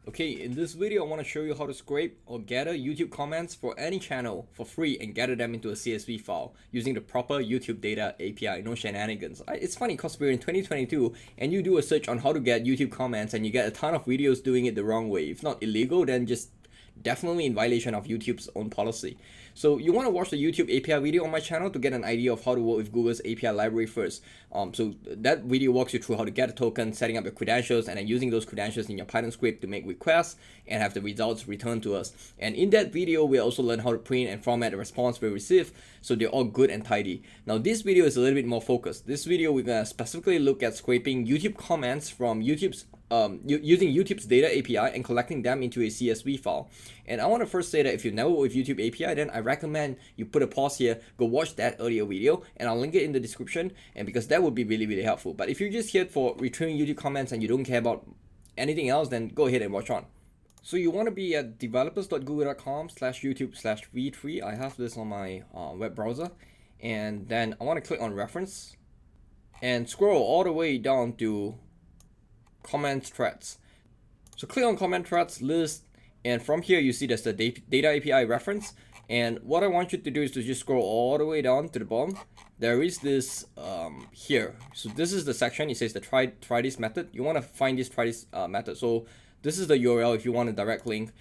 Okay, in this video I want to show you how to scrape or gather YouTube comments for any channel for free and gather them into a CSV file using the proper YouTube data API, no shenanigans. It's funny because we're in 2022 and you do a search on how to get YouTube comments and you get a ton of videos doing it the wrong way. If not illegal, then just definitely in violation of YouTube's own policy. So you want to watch the YouTube API video on my channel to get an idea of how to work with Google's API library first. So that video walks you through how to get a token, setting up your credentials, and then using those credentials in your Python script to make requests and have the results returned to us. And in that video, we also learn how to print and format the response we receive so they're all good and tidy. Now this video is a little bit more focused. This video we're going to specifically look at scraping YouTube comments from YouTube's using YouTube's data API and collecting them into a CSV file. And I want to first say that if you never work with YouTube API, then I recommend you put a pause here, go watch that earlier video, and I'll link it in the description, and because that would be really helpful. But if you're just here for retrieving YouTube comments and you don't care about anything else, then go ahead and watch on. So you want to be at developers.google.com/youtube/v3. I have this on my web browser, and then I want to click on reference and scroll all the way down to comment threads. So click on comment threads list, and from here you see there's the data API reference, and what I want you to do is to just scroll all the way down to the bottom. There is this here, so this is the section. It says the try this method. You want to find this try this method. So this is the URL. If you want a direct link,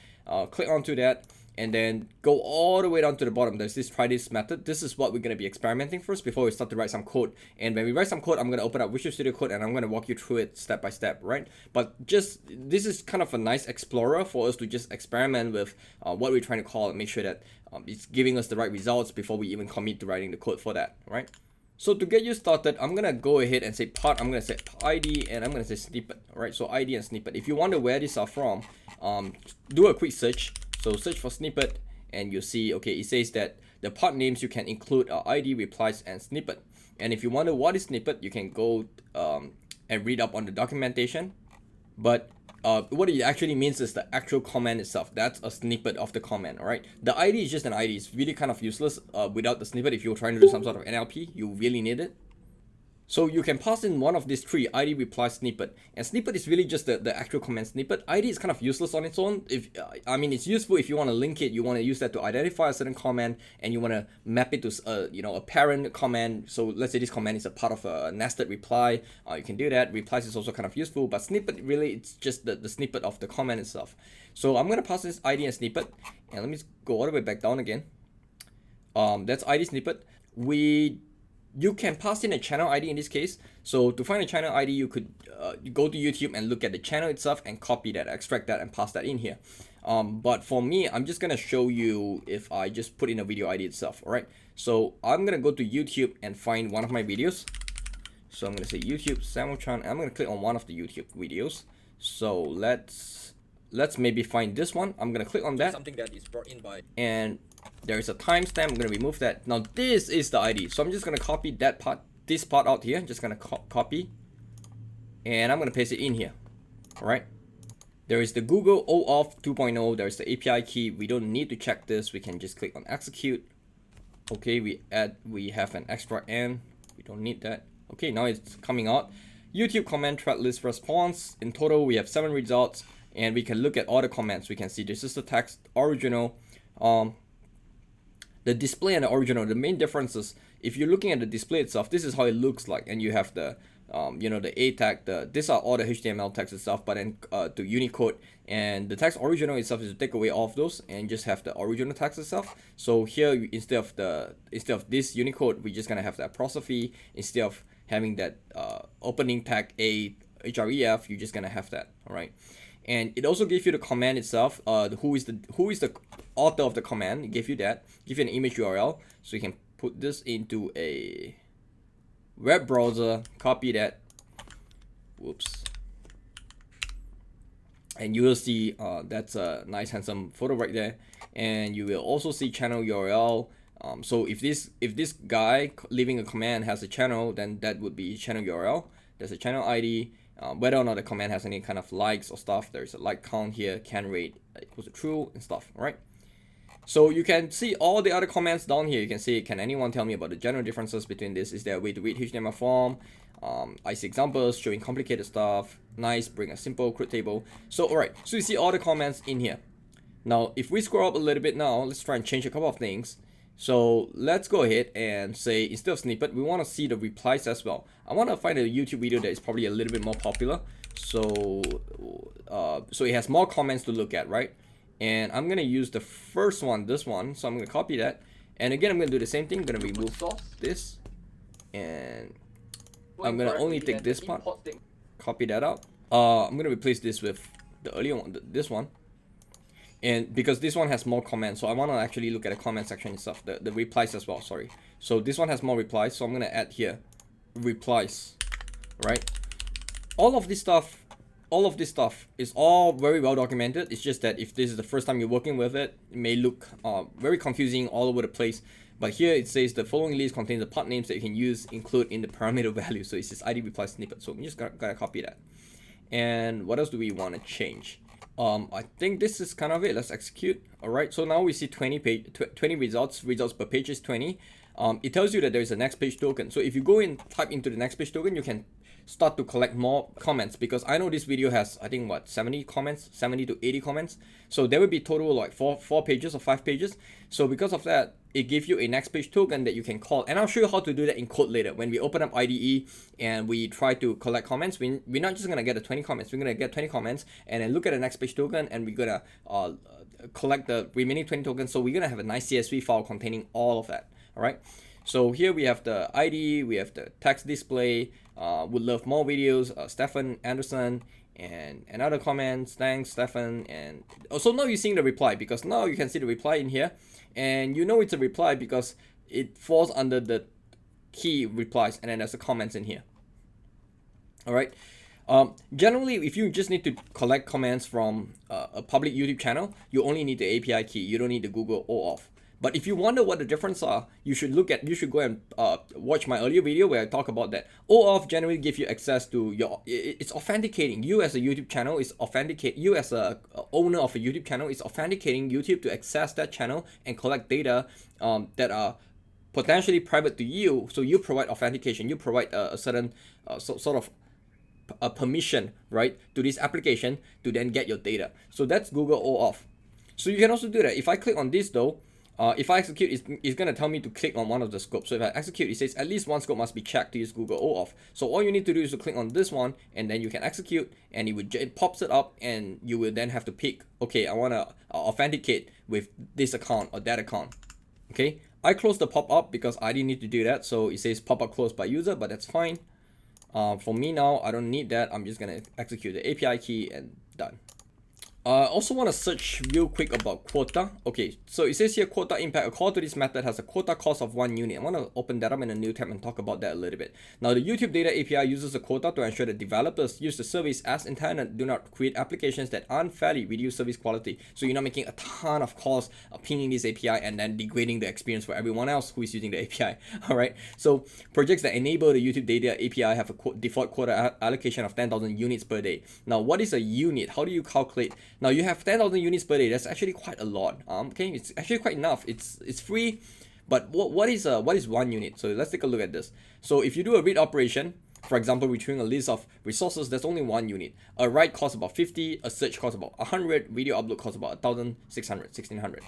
click onto that and then go all the way down to the bottom. There's this try this method. This is what we're going to be experimenting first before we start to write some code. And when we write some code, I'm going to open up Visual Studio Code and I'm going to walk you through it step by step, right? But just this is kind of a nice explorer for us to just experiment with what we're trying to call and make sure that it's giving us the right results before we even commit to writing the code for that, right? So to get you started, I'm gonna go ahead and say part. I'm gonna say ID and I'm gonna say snippet. All right, so ID and snippet. If you wonder where these are from, do a quick search. So search for snippet and you see, okay, it says that the part names you can include are ID, replies, and snippet. And if you wonder what is snippet, you can go and read up on the documentation. But what it actually means is the actual comment itself. That's a snippet of the comment, all right? The ID is just an ID. It's really kind of useless without the snippet. If you're trying to do some sort of NLP, you really need it. So you can pass in one of these three: ID, reply, snippet. And snippet is really just the actual comment snippet. ID is kind of useless on its own. If I mean, it's useful if you want to link it. You want to use that to identify a certain comment, and you want to map it to a parent comment. So let's say this comment is a part of a nested reply. You can do that. Replies is also kind of useful, but snippet really it's just the snippet of the comment itself. So I'm gonna pass this ID and snippet, and let me go all the way back down again. That's ID snippet. You can pass in a channel ID in this case. So to find a channel ID, you could go to YouTube and look at the channel itself and copy that, extract that, and pass that in here. But for me, I'm just gonna show you if I just put in a video ID itself. All right. So I'm gonna go to YouTube and find one of my videos. So I'm gonna say YouTube Samuel Chan. And I'm gonna click on one of the YouTube videos. So let's maybe find this one. I'm gonna click on that. Something that is brought in by and there is a timestamp. I'm going to remove that. Now this is the ID. So I'm just going to copy that part, this part out here. Just going to copy. And I'm going to paste it in here. All right. There is the Google OAuth 2.0. There's the API key. We don't need to check this. We can just click on execute. Okay. We have an extra N. We don't need that. Okay. Now it's coming out. YouTube comment thread list response. In total, we have 7 results. And we can look at all the comments. We can see this is the text original. The display and the original, the main difference is if you're looking at the display itself, this is how it looks like, and you have the the A tag, these are all the HTML text itself, but then to Unicode, and the text original itself is to take away all of those and just have the original text itself. So here instead of this Unicode, we're just gonna have the apostrophe instead of having that opening tag A href. You're just gonna have that, all right? And it also gives you the command itself, who is the author of the command. It gives you that, give you an image URL, so you can put this into a web browser, copy that, whoops, and you will see that's a nice handsome photo right there. And you will also see channel URL. So if this guy leaving a command has a channel, then that would be channel URL. There's a channel ID. Whether or not the command has any kind of likes or stuff, there's a like count here, can rate equals to true and stuff, all right? So you can see all the other comments down here. You can see, can anyone tell me about the general differences between this? Is there a way to read HTML form? I see examples showing complicated stuff. Nice, bring a simple CRUD table. So alright, so you see all the comments in here. Now, if we scroll up a little bit now, let's try and change a couple of things. So let's go ahead and say, instead of snippet, we want to see the replies as well. I want to find a YouTube video that is probably a little bit more popular. So, so it has more comments to look at, right? And I'm going to use the first one, this one. So I'm going to copy that. And again, I'm going to do the same thing. I'm going to remove this. And I'm going to only take this part. Copy that out. I'm going to replace this with the earlier one, this one. And because this one has more comments, so I want to actually look at the comment section itself, the replies as well, sorry. So this one has more replies, so I'm going to add here, replies, right? All of this stuff is all very well documented. It's just that if this is the first time you're working with it, it may look very confusing all over the place. But here it says the following list contains the part names that you can use, include in the parameter value. So it's this ID reply snippet. So I'm just gotta copy that. And what else do we want to change? I think this is kind of it. Let's execute. All right. So now we see 20 results. Results per page is 20. It tells you that there is a next page token. So if you go and type into the next page token, you can start to collect more comments, because I know this video has, I think, what, 70 comments, 70 to 80 comments. So there will be total like four pages or 5 pages. So because of that, it gives you a next page token that you can call. And I'll show you how to do that in code later. When we open up IDE and we try to collect comments, we're not just going to get the 20 comments. We're going to get 20 comments and then look at the next page token, and we're going to collect the remaining 20 tokens. So we're going to have a nice CSV file containing all of that. All right. So here we have the ID, we have the text display, would love more videos, Stefan Anderson, and other comments. Thanks, Stefan. And also now you're seeing the reply, because now you can see the reply in here, and you know it's a reply because it falls under the key replies, and then there's the comments in here. All right. Generally, if you just need to collect comments from a public YouTube channel, you only need the API key. You don't need the Google OAuth. But if you wonder what the difference are, you should go and watch my earlier video where I talk about that. OAuth generally give you access to it's authenticating. You as a YouTube channel is you as a owner of a YouTube channel is authenticating YouTube to access that channel and collect data that are potentially private to you. So you provide authentication, you provide a certain sort of a permission, right, to this application to then get your data. So that's Google OAuth. So you can also do that. If I click on this though, if I execute, it's going to tell me to click on one of the scopes. So if I execute, it says at least one scope must be checked to use Google OAuth. So all you need to do is to click on this one, and then you can execute, and it pops it up, and you will then have to pick, okay, I want to authenticate with this account or that account. Okay, I closed the pop-up because I didn't need to do that. So it says pop-up closed by user, but that's fine. For me now, I don't need that. I'm just going to execute the API key and done. I also want to search real quick about quota. Okay, so it says here quota impact. A call to this method has a quota cost of 1 unit. I want to open that up in a new tab and talk about that a little bit. Now, the YouTube Data API uses a quota to ensure that developers use the service as intended, do not create applications that unfairly reduce service quality. So you're not making a ton of calls pinging this API and then degrading the experience for everyone else who is using the API. All right. So projects that enable the YouTube Data API have a default quota allocation of 10,000 units per day. Now, what is a unit? How do you calculate? Now you have 10,000 units per day. That's actually quite a lot. Okay, it's actually quite enough. It's free, but what is 1 unit? So let's take a look at this. So if you do a read operation, for example, retrieving a list of resources, that's only 1 unit. A write costs about 50, a search costs about 100, video upload costs about 1,600, 1,600.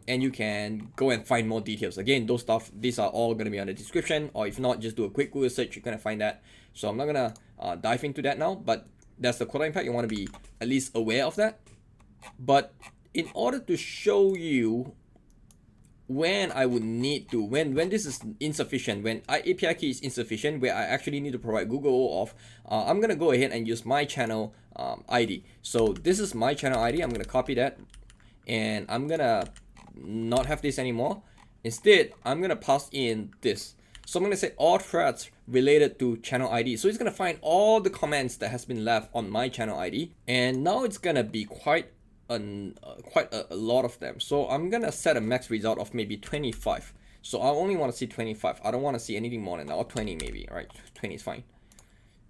And you can go and find more details. Again, these are all going to be on the description, or if not, just do a quick Google search. You're going to find that. So I'm not going to dive into that now, but that's the quota impact. You want to be at least aware of that. But in order to show you when I would need to, when this is insufficient, when API key is insufficient, where I actually need to provide Google OAuth, I'm going to go ahead and use my channel ID. So this is my channel ID. I'm going to copy that, and I'm going to not have this anymore. Instead, I'm going to pass in this. So I'm going to say all threads related to channel ID. So it's going to find all the comments that has been left on my channel ID. And now it's going to be quite a lot of them. So I'm going to set a max result of maybe 25. So I only want to see 25. I don't want to see anything more than that, or 20 maybe. All right, 20 is fine.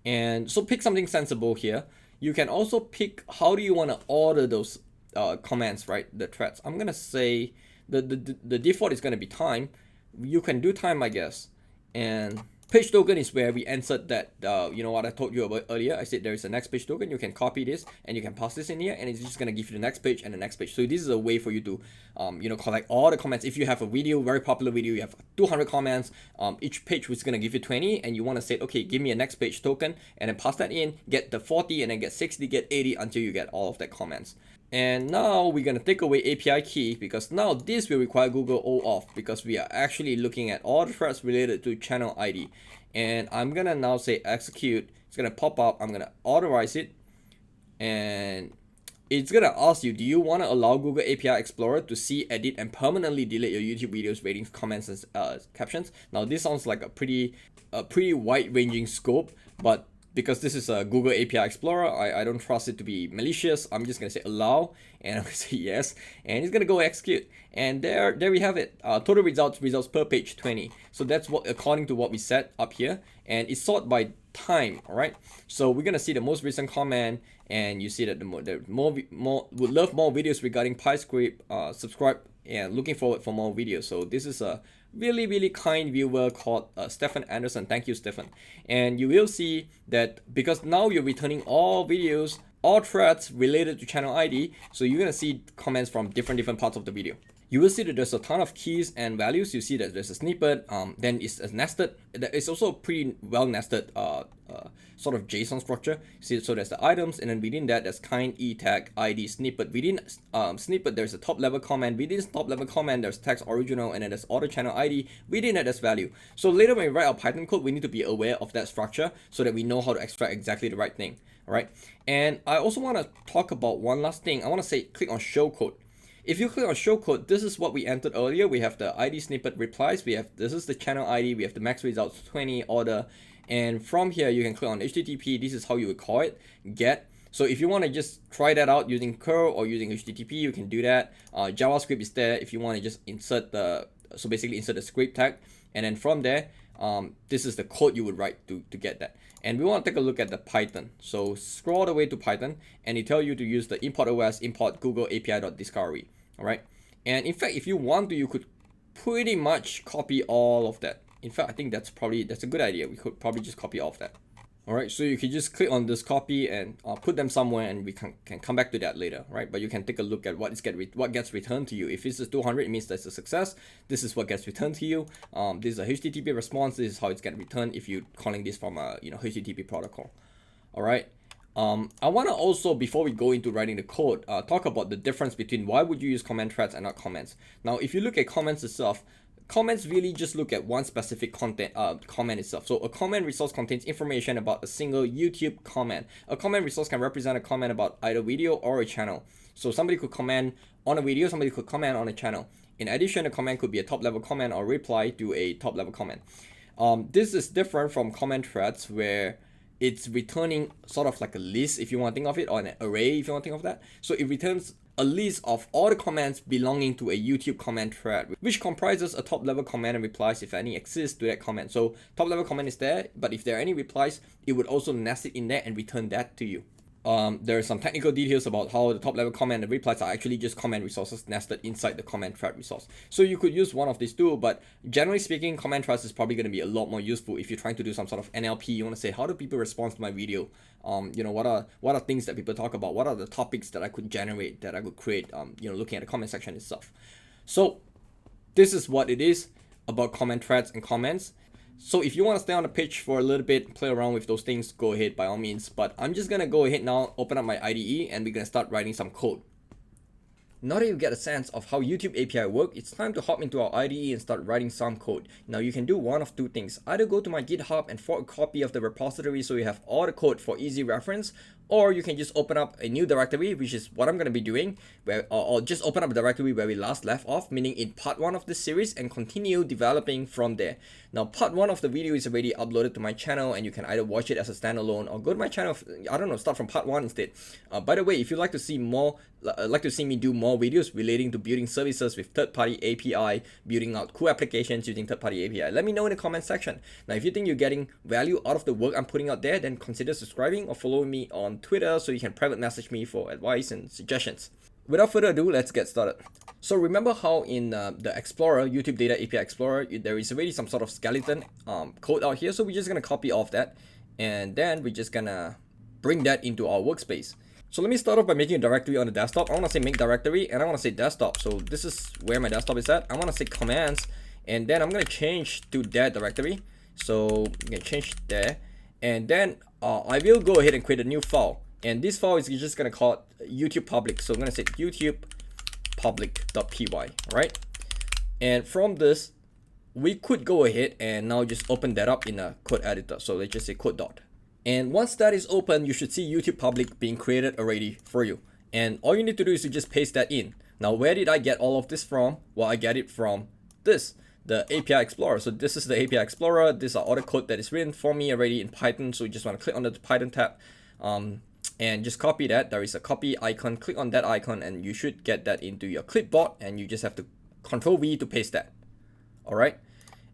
And so pick something sensible here. You can also pick how do you want to order those comments, right? The threads. I'm going to say the default is going to be time. You can do time, I guess. And Page token is where we insert that, you know what I told you about earlier. I said there is a next page token. You can copy this and you can pass this in here, and it's just gonna give you the next page and the next page. So this is a way for you to, you know, collect all the comments. If you have a video, very popular video, you have 200 comments, each page was gonna give you 20, and you wanna say, okay, give me a next page token, and then pass that in, get the 40, and then get 60, get 80 until you get all of that comments. And now we're going to take away API key, because now this will require Google OAuth, because we are actually looking at all the threads related to channel ID. And I'm going to now say execute. It's going to pop up. I'm going to authorize it. And it's going to ask you, do you want to allow Google API Explorer to see, edit, and permanently delete your YouTube videos, ratings, comments, and captions? Now this sounds like a pretty wide-ranging scope, but because this is a Google API Explorer, I don't trust it to be malicious. I'm just gonna say allow, and I'm gonna say yes, and it's gonna go execute. And there we have it. Total results per page 20. So that's what, according to what we set up here, and it's sort by time. All right. So we're gonna see the most recent comment, and you see that the more would love more videos regarding PyScript. Subscribe and looking forward for more videos. So this is a really kind viewer called Stephen Anderson. Thank you, Stephen. And you will see that because now you're returning all videos, all threads related to channel ID, so you're gonna see comments from different parts of the video. You will see that there's a ton of keys and values. You see that there's a snippet, then it's a nested. It's also a pretty well nested sort of JSON structure. See, so there's the items, and then within that there's kind, e tag, ID, snippet. Within snippet there's a top level comment. Within top level comment there's text original, and then there's auto channel ID. Within that there's value. So later when we write our Python code, we need to be aware of that structure so that we know how to extract exactly the right thing. All right. And I also want to talk about one last thing. I want to say click on show code. If you click on show code, this is what we entered earlier. We have the ID snippet replies. This is the channel ID. We have the max results 20 order. And from here, you can click on HTTP. This is how you would call it, get. So if you want to just try that out using curl or using HTTP, you can do that. JavaScript is there if you want to just insert so basically insert the script tag. And then from there, this is the code you would write to get that. And we want to take a look at the Python. So scroll all the way to Python, and it tells you to use the import OS import Google API.discovery. All right. And in fact, if you want to, you could pretty much copy all of that. In fact, I think that's a good idea. We could probably just copy all of that. All right. So you can just click on this copy and put them somewhere, and we can come back to that later, right? But you can take a look at what gets returned to you. If this is 200, it means that's a success. This is what gets returned to you. This is a HTTP response. This is how it's getting returned if you're calling this from a HTTP protocol. All right. I want to also, before we go into writing the code, talk about the difference between why would you use comment threads and not comments. Now, if you look at comments itself, comments really just look at one specific comment itself. So a comment resource contains information about a single YouTube comment. A comment resource can represent a comment about either video or a channel. So somebody could comment on a video, somebody could comment on a channel. In addition, a comment could be a top level comment or reply to a top level comment. This is different from comment threads, where it's returning sort of like a list, if you want to think of it, or an array, if you want to think of that. So it returns a list of all the comments belonging to a YouTube comment thread, which comprises a top level comment and replies, if any exist, to that comment. So top level comment is there, but if there are any replies, it would also nest it in there and return that to you. There are some technical details about how the top level comment and replies are actually just comment resources nested inside the comment thread resource. So you could use one of these two, but generally speaking, comment threads is probably going to be a lot more useful if you're trying to do some sort of NLP. You want to say, how do people respond to my video? What are things that people talk about? What are the topics that I could generate, that I could create? Looking at the comment section itself. So this is what it is about comment threads and comments. So if you want to stay on the page for a little bit, play around with those things, go ahead by all means. But I'm just going to go ahead now, open up my IDE, and we're going to start writing some code. Now that you get a sense of how YouTube API work, it's time to hop into our IDE and start writing some code. Now you can do one of two things. Either go to my GitHub and fork a copy of the repository so you have all the code for easy reference, or you can just open up a new directory, which is what I'm going to be doing, or just open up a directory where we last left off, meaning in part 1 of this series, and continue developing from there. Now part 1 of the video is already uploaded to my channel, and you can either watch it as a standalone or go to my channel, start from part 1 instead. By the way, if you'd like to see me do more videos relating to building services with third-party API, building out cool applications using third-party API, let me know in the comment section. Now if you think you're getting value out of the work I'm putting out there, then consider subscribing or following me on Twitter so you can private message me for advice and suggestions. Without further ado, let's get started. So remember how in the Explorer, YouTube Data API Explorer, there is already some sort of skeleton code out here. So we're just gonna copy off that, and then we're just gonna bring that into our workspace. So let me start off by making a directory on the desktop. I wanna say make directory, and I wanna say desktop. So this is where my desktop is at. I wanna say commands, and then I'm gonna change to that directory. So I'm gonna change there, and then I will go ahead and create a new file. And this file is just gonna call it YouTube public. So I'm gonna say YouTube public.py, right? And from this, we could go ahead and now just open that up in a code editor. So let's just say code dot. And once that is open, you should see YouTube public being created already for you. And all you need to do is to just paste that in. Now, where did I get all of this from? Well, I get it from this, the API Explorer. So this is the API Explorer. These are all the code that is written for me already in Python. So you just want to click on the Python tab and just copy that. There is a copy icon. Click on that icon and you should get that into your clipboard, and you just have to Control V to paste that. All right.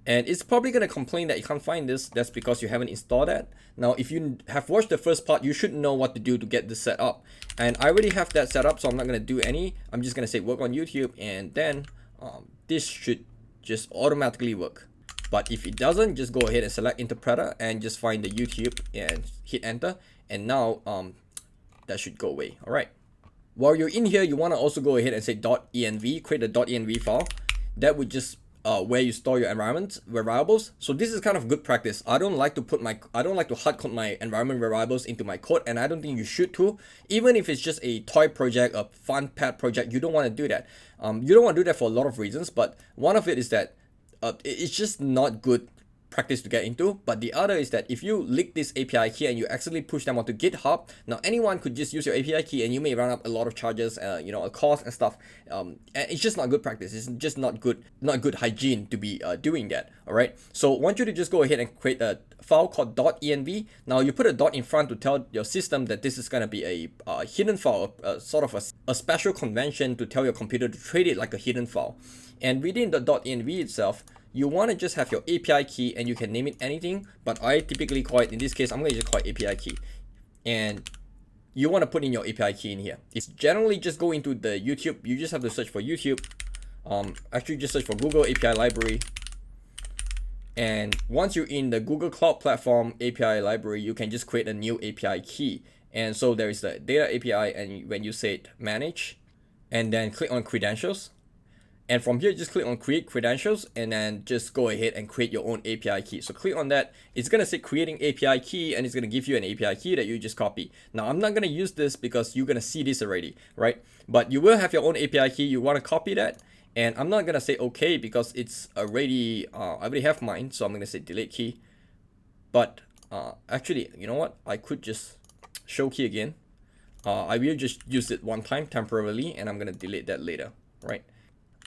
And it's probably going to complain that you can't find this. That's because you haven't installed that. Now, if you have watched the first part, you should know what to do to get this set up. And I already have that set up, so I'm not going to do any. I'm just going to say work on YouTube, and then this should just automatically work. But if it doesn't, just go ahead and select interpreter and just find the YouTube and hit enter. And now that should go away. All right. While you're in here, you want to also go ahead and say .env, create a .env file. That would just where you store your environment variables. So this is kind of good practice. I don't like to hard code my environment variables into my code, and I don't think you should too. Even if it's just a toy project, a fun pet project, you don't want to do that. You don't want to do that for a lot of reasons, but one of it is that it's just not good practice to get into. But the other is that if you leak this API key and you accidentally push them onto GitHub, now anyone could just use your API key and you may run up a lot of charges, a cost and stuff. And it's just not good practice. It's just not good hygiene to be doing that. All right. So I want you to just go ahead and create a file called .env. Now you put a dot in front to tell your system that this is going to be a hidden file, sort of a special convention to tell your computer to treat it like a hidden file. And within the .env itself, you want to just have your API key, and you can name it anything, but I typically call it, in this case, I'm going to just call it API key. And you want to put in your API key in here. It's generally just go into the YouTube. You just have to search for YouTube. Actually, just search for Google API library. And once you're in the Google Cloud Platform API library, you can just create a new API key. And so there is the data API, and when you say manage, and then click on credentials. And from here, just click on create credentials, and then just go ahead and create your own API key. So click on that. It's going to say creating API key, and it's going to give you an API key that you just copy. Now, I'm not going to use this because you're going to see this already, right? But you will have your own API key. You want to copy that. And I'm not going to say okay because it's already, I already have mine. So I'm going to say delete key. But actually, you know what? I could just show key again. I will just use it one time temporarily, and I'm going to delete that later, right?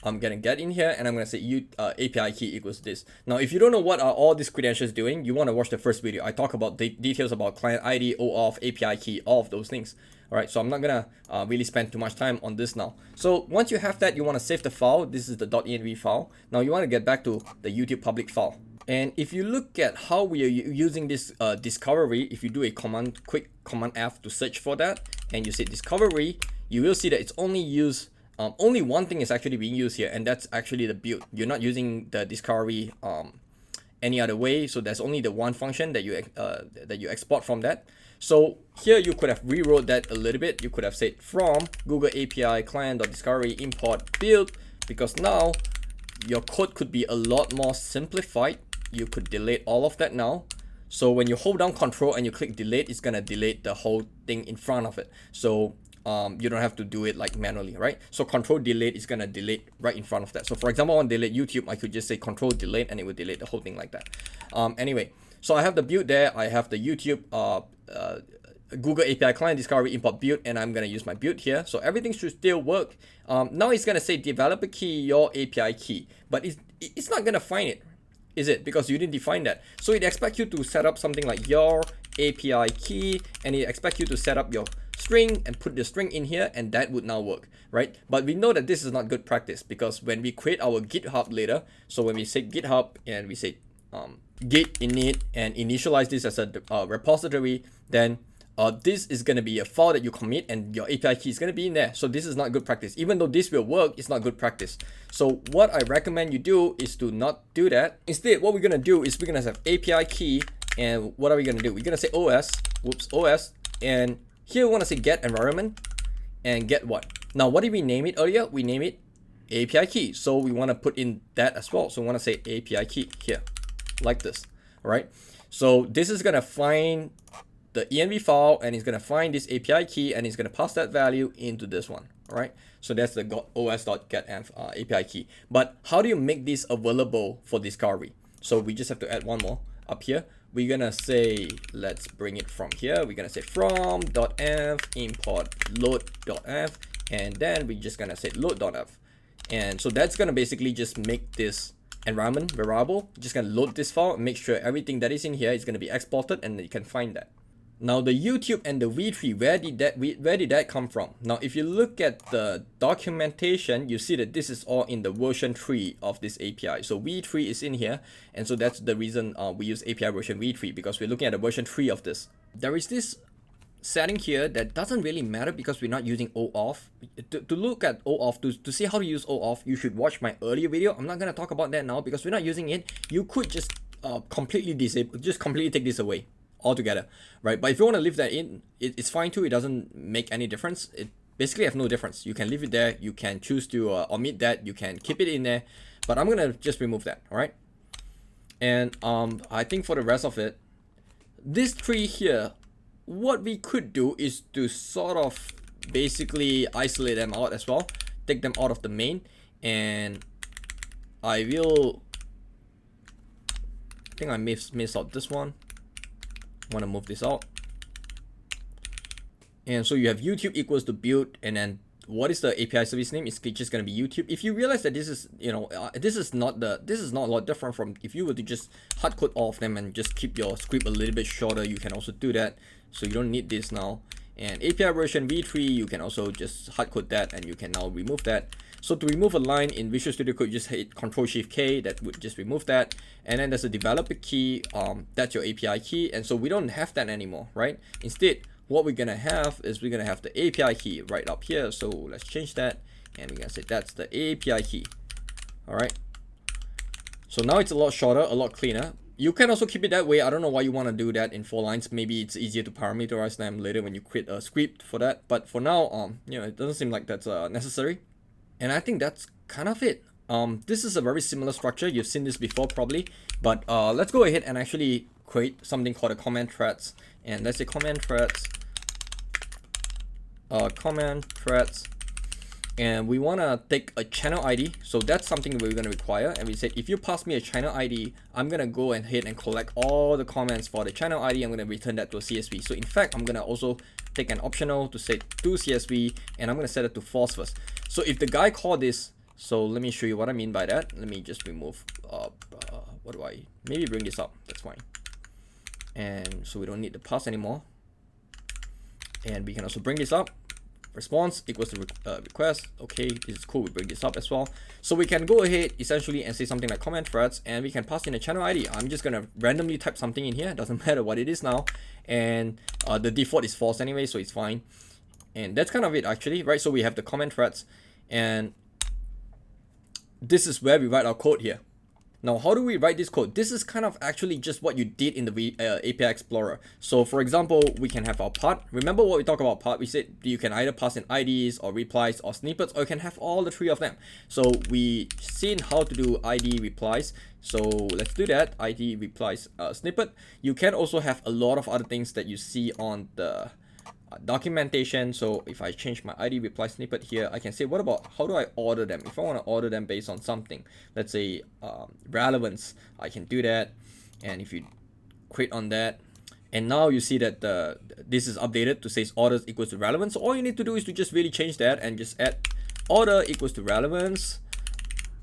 I'm going to get in here, and I'm going to say API key equals this. Now, if you don't know what are all these credentials doing, you want to watch the first video. I talk about details about client ID, OAuth, API key, all of those things. All right, so I'm not going to really spend too much time on this now. So once you have that, you want to save the file. This is the .env file. Now, you want to get back to the YouTube public file. And if you look at how we are using this discovery, if you do a quick command F to search for that, and you say discovery, you will see that it's only used. Only one thing is actually being used here, and that's actually the build. You're not using the discovery any other way, so there's only the one function that you export from that. So here you could have rewrote that a little bit. You could have said from Google API client.discovery import build, because now your code could be a lot more simplified. You could delete all of that now. So when you hold down Control and you click delete, it's gonna delete the whole thing in front of it. So you don't have to do it like manually, right? So Control delete is gonna delete right in front of that. So for example, I want to delete YouTube, I could just say Control delete, and it will delete the whole thing like that. Anyway, so I have the build there. I have the YouTube Google API client discovery import build, and I'm gonna use my build here. So everything should still work. Now it's gonna say developer key your API key, but it's not gonna find it, is it? Because you didn't define that. So it expects you to set up something like your API key, and it expects you to set up your string and put the string in here, and that would now work, right? But we know that this is not good practice, because when we create our GitHub later, so when we say GitHub and we say git init and initialize this as a repository, then this is going to be a file that you commit and your API key is going to be in there. So this is not good practice. Even though this will work, it's not good practice. So what I recommend you do is to not do that. Instead, what we're going to do is we're going to have API key, and what are we going to do? We're going to say OS, and here we want to say get environment and get what? Now, what did we name it earlier? We name it API key. So we want to put in that as well. So we want to say API key here, like this, all right? So this is going to find the env file, and it's going to find this API key, and it's going to pass that value into this one. All right, so that's the os.get API key. But how do you make this available for discovery? So we just have to add one more up here. We're going to say, let's bring it from here. We're going to say from.env import load.env, and then we're just going to say load.env. And so that's going to basically just make this environment variable. Just going to load this file and make sure everything that is in here is going to be exported, and you can find that. Now the YouTube and the v3, where did that come from? Now if you look at the documentation, you see that this is all in the version 3 of this API. So v3 is in here, and so that's the reason we use API version v3, because we're looking at the version 3 of this. There is this setting here that doesn't really matter because we're not using OAuth. To look at OAuth, to see how to use OAuth, you should watch my earlier video. I'm not going to talk about that now because we're not using it. You could just completely take this away altogether, right? But if you want to leave that in, it's fine too. It doesn't make any difference. It basically have no difference. You can leave it there. You can choose to omit that. You can keep it in there, but I'm gonna just remove that. All right. And I think for the rest of it, this tree here, what we could do is to sort of basically isolate them out as well, take them out of the main, and I think I missed out this one. Want to move this out, and so you have YouTube equals to build, and then what is the API service name? It's just going to be YouTube. If you realize that this is, this is not a lot different from if you were to just hard code all of them and just keep your script a little bit shorter, you can also do that. So you don't need this now. And API version v3, you can also just hard code that, and you can now remove that. So to remove a line in Visual Studio Code, just hit Ctrl+Shift+K, that would just remove that. And then there's a developer key, that's your API key, and so we don't have that anymore, right? Instead, what we're gonna have is we're gonna have the API key right up here. So let's change that, and we're gonna say that's the API key. All right. So now it's a lot shorter, a lot cleaner. You can also keep it that way. I don't know why you want to do that in 4 lines. Maybe it's easier to parameterize them later when you create a script for that. But for now, it doesn't seem like that's necessary. And I think that's kind of it. This is a very similar structure. You've seen this before probably, but let's go ahead and actually create something called a comment threads. And let's say comment threads, and we want to take a channel ID. So that's something we're going to require. And we said, if you pass me a channel ID, I'm going to go ahead and collect all the comments for the channel ID. I'm going to return that to a CSV. So in fact, I'm going to also take an optional to say to CSV, and I'm going to set it to false first. So if the guy called this, so let me show you what I mean by that. Let me just remove, maybe bring this up. That's fine. And so we don't need the pass anymore. And we can also bring this up. Response equals to request. Okay, this is cool. We bring this up as well. So we can go ahead essentially and say something like comment threads, and we can pass in a channel ID. I'm just gonna randomly type something in here. Doesn't matter what it is now. And the default is false anyway, so it's fine. And that's kind of it actually, right? So we have the comment threads, and this is where we write our code here. Now, how do we write this code? This is kind of actually just what you did in the API Explorer. So for example, we can have our part. Remember what we talked about part? We said you can either pass in IDs or replies or snippets, or you can have all the 3 of them. So we seen how to do ID replies. So let's do that. ID replies snippet. You can also have a lot of other things that you see on the documentation. So if I change my ID reply snippet here, I can say, what about, how do I order them? If I want to order them based on something, let's say relevance, I can do that. And if you create on that, and now you see that this is updated to say orders equals to relevance. So all you need to do is to just really change that and just add order equals to relevance.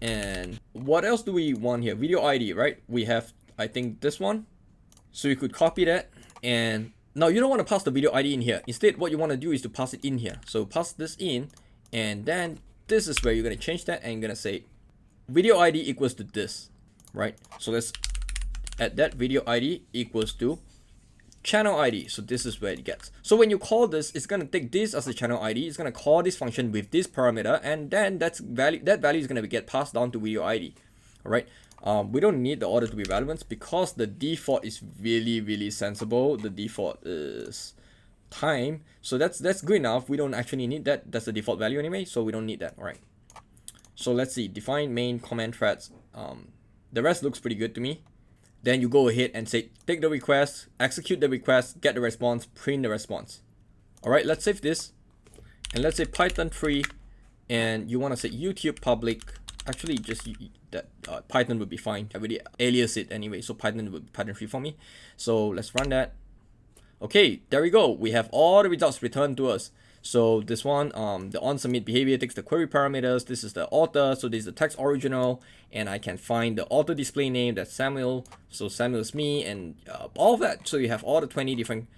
And what else do we want here? Video ID, right? We have, I think, this one. So you could copy that, and now you don't want to pass the video ID in here. Instead, what you want to do is to pass it in here. So pass this in, and then this is where you're going to change that, and you're going to say video ID equals to this, right? So let's add that video ID equals to channel ID. So this is where it gets. So when you call this, it's gonna take this as the channel ID. It's gonna call this function with this parameter, and then that value is gonna get passed down to video ID. All right. We don't need the order to be relevant because the default is really sensible. The default is time, so that's good enough. We don't actually need that. That's the default value anyway, so we don't need that. All right. So let's see. Define main comment threads. The rest looks pretty good to me. Then you go ahead and say take the request, execute the request, get the response, print the response. All right. Let's save this, and let's say Python 3, and you want to say YouTube public. Actually, just that Python would be fine. I already alias it anyway, so Python would be Python 3 for me. So let's run that. Okay, there we go. We have all the results returned to us. So this one, the onSubmit behavior takes the query parameters. This is the author, so this is the text original, and I can find the author display name. That's Samuel. So Samuel is me, and all of that. So you have all the 20 different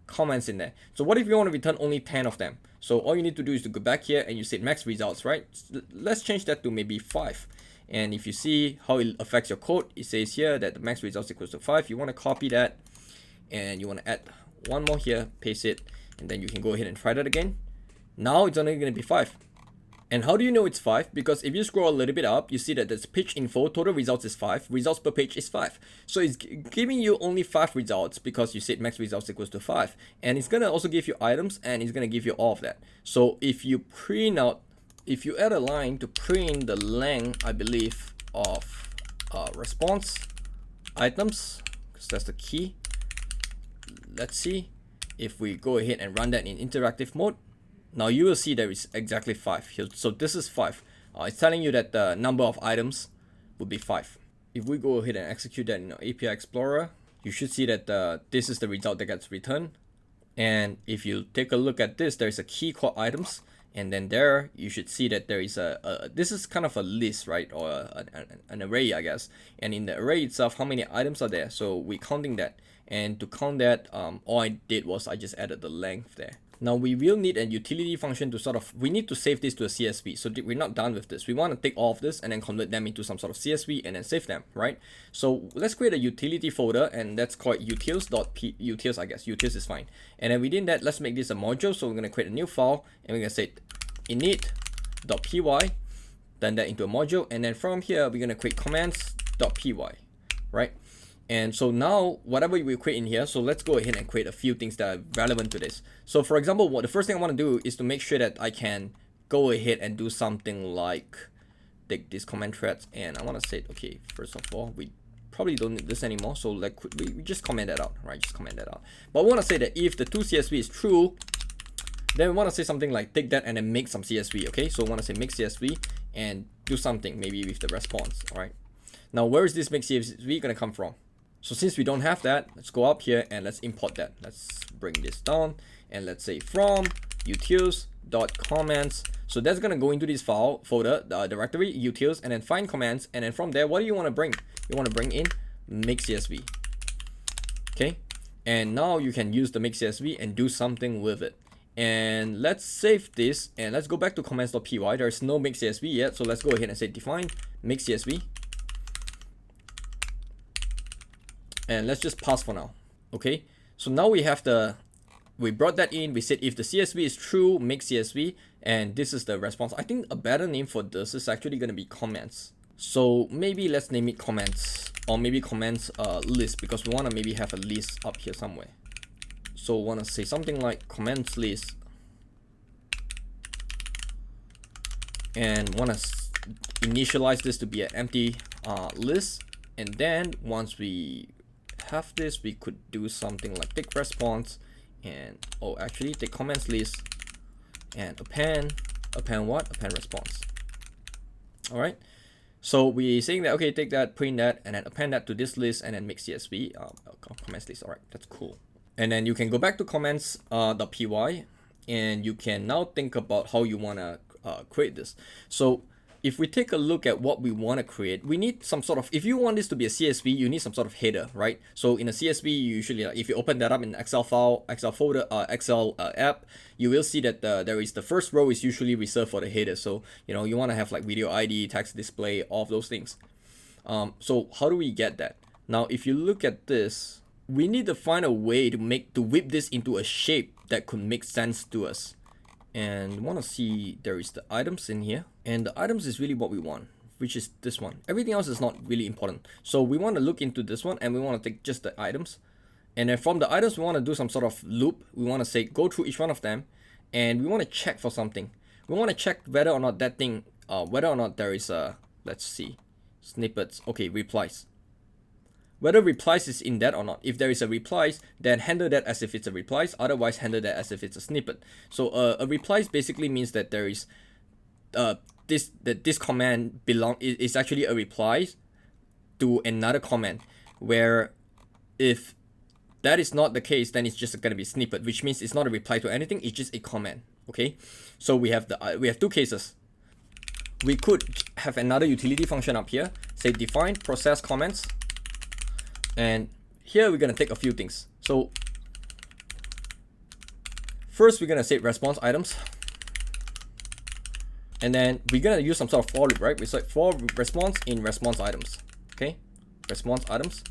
comments in there. So what if you want to return only 10 of them? So all you need to do is to go back here and you say max results, right? Let's change that to maybe 5. And if you see how it affects your code, it says here that the max results equals to 5. You want to copy that and you want to add one more here, paste it, and then you can go ahead and try that again. Now it's only going to be 5. And how do you know it's 5? Because if you scroll a little bit up, you see that there's page info, total results is 5, results per page is 5. So it's giving you only 5 results because you said max results equals to 5. And it's going to also give you items, and it's going to give you all of that. So if you print out, if you add a line to print the length, I believe, of response items, because that's the key. Let's see if we go ahead and run that in interactive mode. Now you will see there is exactly 5 here. So this is 5. It's telling you that the number of items would be 5. If we go ahead and execute that in our API Explorer, you should see that this is the result that gets returned. And if you take a look at this, there's a key called items. And then there, you should see that there is this is kind of a list, right? Or an array, I guess. And in the array itself, how many items are there? So we're counting that. And to count that, all I did was I just added the length there. Now we will need a utility function to sort of, we need to save this to a CSV. So we're not done with this. We want to take all of this and then convert them into some sort of CSV and then save them, right? So let's create a utility folder, and that's called utils, I guess. Utils is fine. And then within that, let's make this a module. So we're going to create a new file, and we're going to say init.py, turn that into a module. And then from here, we're going to create commands.py, right? And so now whatever we create in here, so let's go ahead and create a few things that are relevant to this. So for example, the first thing I want to do is to make sure that I can go ahead and do something like take this comment threads, and I want to say, okay, first of all, we probably don't need this anymore. So like we just comment that out, right? Just comment that out. But I want to say that if the toCSV is true, then we want to say something like take that and then make some CSV. Okay, so we want to say make CSV and do something maybe with the response. All right. Now where is this make CSV gonna come from? So since we don't have that, let's go up here and let's import that. Let's bring this down and let's say from utils.comments. So that's gonna go into this file folder, the directory utils, and then find commands. And then from there, what do you want to bring? You want to bring in make CSV. Okay, and now you can use the make CSV and do something with it. And let's save this and let's go back to comments.py. There's no make CSV yet, so let's go ahead and say define make CSV. And let's just pass for now. Okay, so now we have we brought that in. We said if the CSV is true, make CSV, and this is the response. I think a better name for this is actually going to be comments. So maybe let's name it comments, or maybe comments list, because we want to maybe have a list up here somewhere. So we want to say something like comments list, and want to initialize this to be an empty list. And then once we have this, we could do something like take response and actually take comments list and append what? Append response. All right. So we're saying that, okay, take that, print that, and then append that to this list and then make CSV comments list. All right, that's cool. And then you can go back to comments.py and you can now think about how you want to create this. So if we take a look at what we want to create, we need some sort of, if you want this to be a CSV, you need some sort of header, right? So in a CSV, you usually, if you open that up in an Excel file, Excel folder, Excel app, you will see that there is the first row is usually reserved for the header. So, you want to have like video ID, text display, all of those things. So how do we get that? Now, if you look at this, we need to find a way to whip this into a shape that could make sense to us. And want to see there is the items in here, and the items is really what we want, which is this one. Everything else is not really important. So we want to look into this one, and we want to take just the items. And then from the items, we want to do some sort of loop. We want to say go through each one of them, and we want to check for something. We want to check whether or not that thing, whether or not there is a, let's see, snippets. Okay, replies. Whether replies is in that or not. If there is a replies, then handle that as if it's a replies. Otherwise, handle that as if it's a snippet. So a replies basically means that there is this command is actually a reply to another command. Where if that is not the case, then it's just going to be snippet, which means it's not a reply to anything. It's just a command. Okay. So we have two cases. We could have another utility function up here. Say define process comments. And here we're going to take a few things. So first we're going to say response items. And then we're going to use some sort of for loop, right? We say for response in response items. Okay, response items.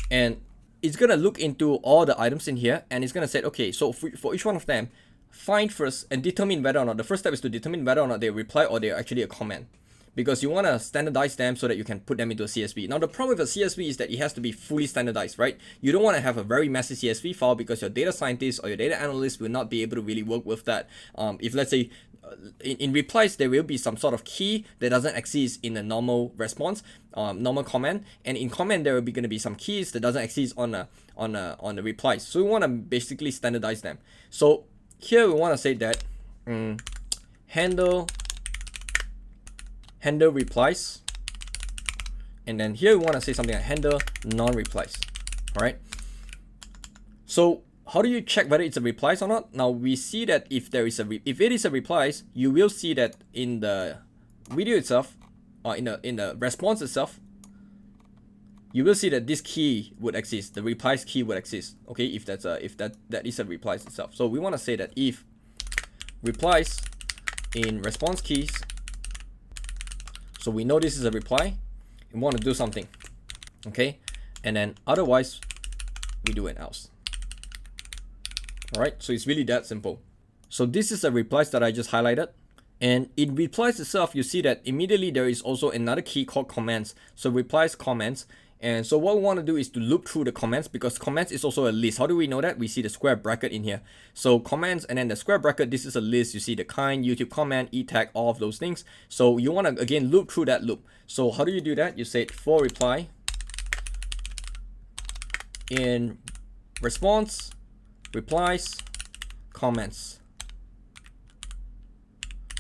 And it's going to look into all the items in here, and it's going to say, okay, so for each one of them, find first and determine whether or not, the first step is to determine whether or not they reply or they are actually a comment. Because you want to standardize them so that you can put them into a CSV. Now the problem with a CSV is that it has to be fully standardized, right? You don't want to have a very messy CSV file because your data scientist or your data analyst will not be able to really work with that. If let's say in replies there will be some sort of key that doesn't exist in a normal response, normal comment, and in comment there will be going to be some keys that doesn't exist on the replies. So we want to basically standardize them. So here we want to say that handle replies, and then here we want to say something like handle non-replies. All right. So how do you check whether it's a replies or not? Now we see that if it is a replies, you will see that in the video itself, or in the response itself, you will see that this key would exist. The replies key would exist. Okay, if that is a replies itself. So we want to say that if replies in response keys. So we know this is a reply. We want to do something, okay? And then otherwise, we do an else. All right, so it's really that simple. So this is a replies that I just highlighted. And in replies itself, you see that immediately there is also another key called comments. So replies comments. And so what we want to do is to loop through the comments, because comments is also a list. How do we know that? We see the square bracket in here. So comments and then the square bracket, this is a list. You see the kind, YouTube comment, e-tag, all of those things. So you want to, again, loop through that loop. So how do you do that? You say for reply in response, replies, comments.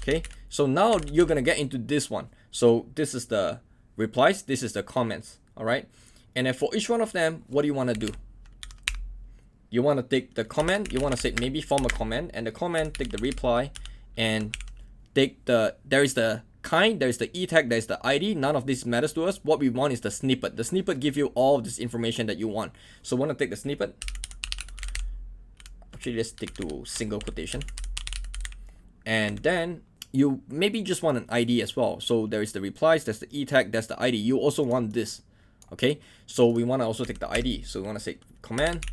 Okay, so now you're going to get into this one. So this is the replies, this is the comments. All right, and then for each one of them, what do you want to do? You want to take the comment, you want to say maybe form a comment, and the comment take the reply, and take there is the kind, there is the e tag, there is the ID. None of this matters to us. What we want is the snippet. The snippet gives you all of this information that you want. So we want to take the snippet. Actually, let's stick to single quotation, and then you maybe just want an ID as well. So there is the replies, there's the e tag, there's the ID. You also want this. Okay, so we want to also take the ID. So we want to say command.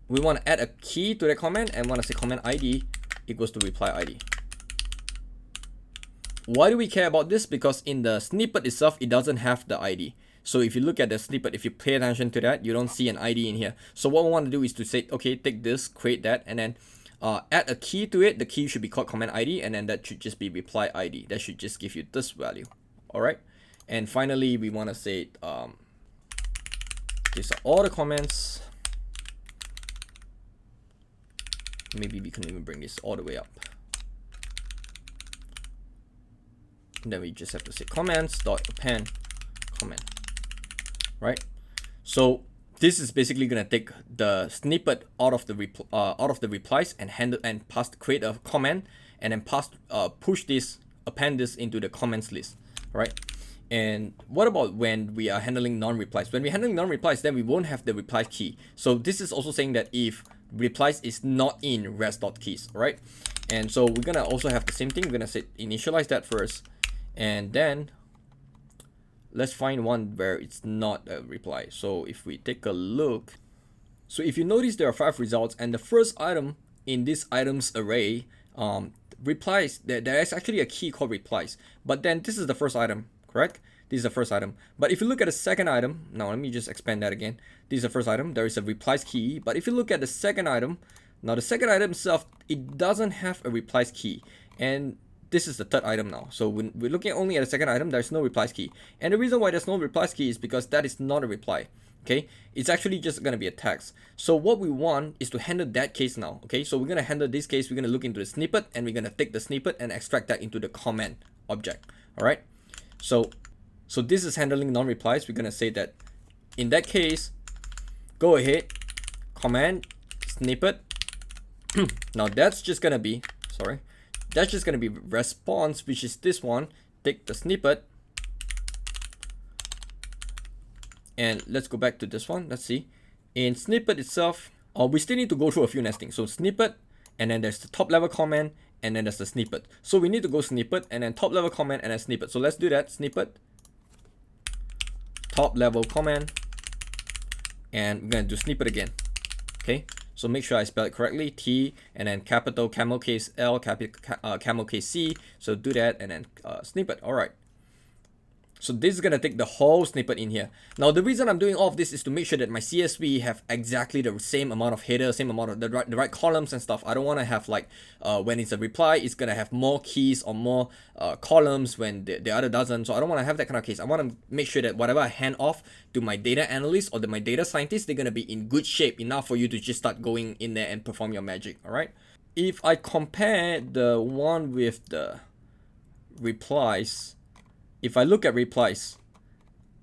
We want to add a key to the command and want to say command ID equals to reply ID. Why do we care about this? Because in the snippet itself, it doesn't have the ID. So if you look at the snippet, if you pay attention to that, you don't see an ID in here. So what we want to do is to say, okay, take this, create that, and then add a key to it. The key should be called command ID, and then that should just be reply ID. That should just give you this value. All right. And finally, we want to say these are all the comments. Maybe we can even bring this all the way up. And then we just have to say comments dot append comment. Right? So this is basically gonna take the snippet out of the replies and handle and create a comment, and then push this, append this into the comments list. Right? And what about when we are handling non-replies? When we're handling non-replies, then we won't have the reply key. So this is also saying that if replies is not in res.keys, right? And so we're gonna also have the same thing. We're gonna say initialize that first, and then let's find one where it's not a reply. So if we take a look, so if you notice there are 5 results, and the first item in this items array replies, there's actually a key called replies, but then this is the first item, correct? This is the first item. But if you look at the second item, now let me just expand that again. This is the first item, there is a replies key. But if you look at the second item, now the second item itself, it doesn't have a replies key. And this is the third item now. So when we're looking only at the second item, there's no replies key. And the reason why there's no replies key is because that is not a reply. Okay, it's actually just going to be a text. So what we want is to handle that case now. Okay, so we're going to handle this case. We're going to look into the snippet, and we're going to take the snippet and extract that into the comment object. All right, so this is handling non-replies. We're going to say that in that case, go ahead, comment snippet. Now that's just going to be, that's just going to be response, which is this one. Take the snippet. And let's go back to this one. Let's see. In snippet itself, we still need to go through a few nesting. So snippet, and then there's the top level comment, and then there's the snippet. So we need to go snippet, and then top level comment, and then snippet. So let's do that. Snippet, top level comment, and we're gonna do snippet again. Okay. So make sure I spell it correctly. T, and then capital camel case L, capital camel case C. So do that, and then snippet. All right. So this is going to take the whole snippet in here. Now, the reason I'm doing all of this is to make sure that my CSV have exactly the same amount of header, same amount of the right columns and stuff. I don't want to have like, when it's a reply, it's going to have more keys or more columns when the other doesn't. So I don't want to have that kind of case. I want to make sure that whatever I hand off to my data analyst or my data scientist, they're going to be in good shape enough for you to just start going in there and perform your magic. All right. If I compare the one with the replies, if I look at replies,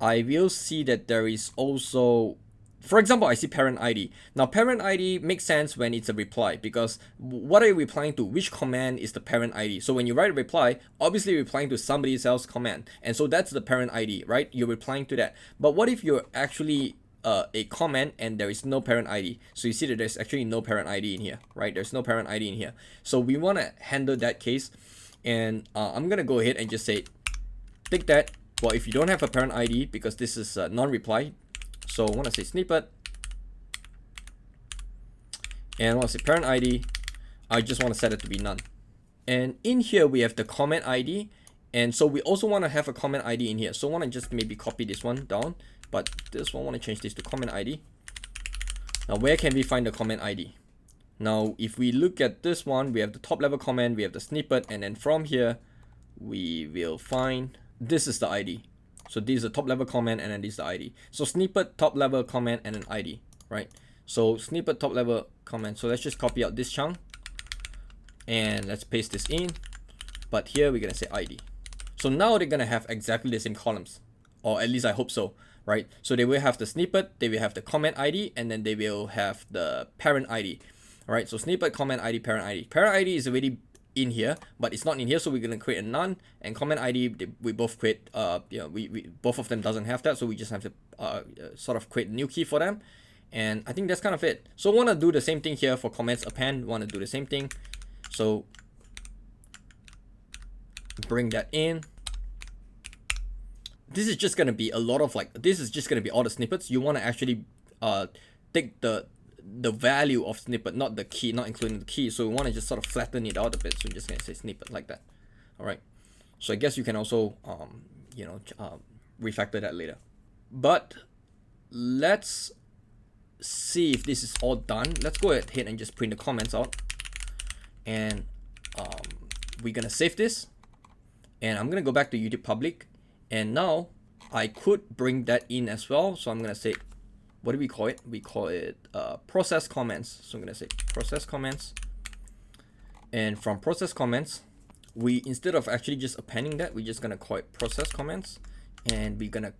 I will see that there is also, for example, I see parent ID. Now, parent ID makes sense when it's a reply, because what are you replying to? Which command is the parent ID? So when you write a reply, obviously you're replying to somebody else's command. And so that's the parent ID, right? You're replying to that. But what if you're actually a comment and there is no parent ID? So you see that there's actually no parent ID in here, right? There's no parent ID in here. So we want to handle that case. And I'm going to go ahead and just say, take that. Well, if you don't have a parent ID, because this is non-reply, so I want to say snippet, and I want to say parent ID, I just want to set it to be none. And in here we have the comment ID, and so we also want to have a comment ID in here. So I want to just maybe copy this one down, but this one I want to change this to comment ID. Now where can we find the comment ID? Now if we look at this one, we have the top level comment, we have the snippet, and then from here we will find, this is the ID. So this is the top level comment, and then this is the ID. So snippet, top level comment, and an ID, right? So snippet, top level comment. So let's just copy out this chunk and let's paste this in. But here we're gonna say ID. So now they're gonna have exactly the same columns, or at least I hope so, right? So they will have the snippet, they will have the comment ID, and then they will have the parent ID. All right. So snippet, comment ID, parent ID. Parent ID is already in here, but it's not in here, so we're gonna create a none. And comment ID, we both create, we both of them doesn't have that, so we just have to sort of create a new key for them. And I think that's kind of it. So I want to do the same thing here for comments append. Want to do the same thing, so bring that in. This is just gonna be a lot of this is just gonna be all the snippets. You want to actually take the value of snippet, not the key, not including the key. So we want to just sort of flatten it out a bit. So we're just gonna say snippet like that. All right. So I guess you can also refactor that later. But let's see if this is all done. Let's go ahead and just print the comments out, and we're gonna save this, and I'm gonna go back to YouTube public, and now I could bring that in as well. So I'm gonna say, what do we call it? We call it process comments. So I'm gonna say process comments, and from process comments, we, instead of actually just appending that, we're just gonna call it process comments, and we're gonna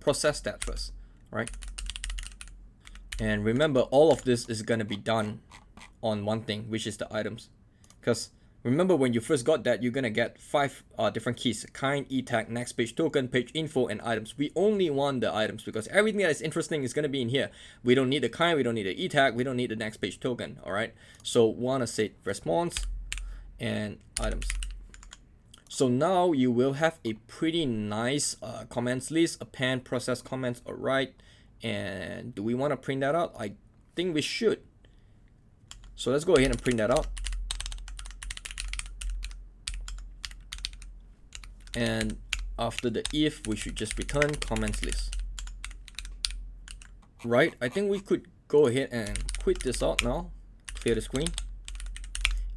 process that first, right? And remember, all of this is gonna be done on one thing, which is the items. Because remember, when you first got that, you're gonna get 5 different keys: kind, e-tag, next page token, page info, and items. We only want the items because everything that is interesting is gonna be in here. We don't need the kind, we don't need the e-tag, we don't need the next page token. All right. So wanna say response and items. So now you will have a pretty nice comments list, append, process comments, alright. And do we want to print that out? I think we should. So let's go ahead and print that out. And after the if, we should just return comments list. Right, I think we could go ahead and quit this out now, clear the screen.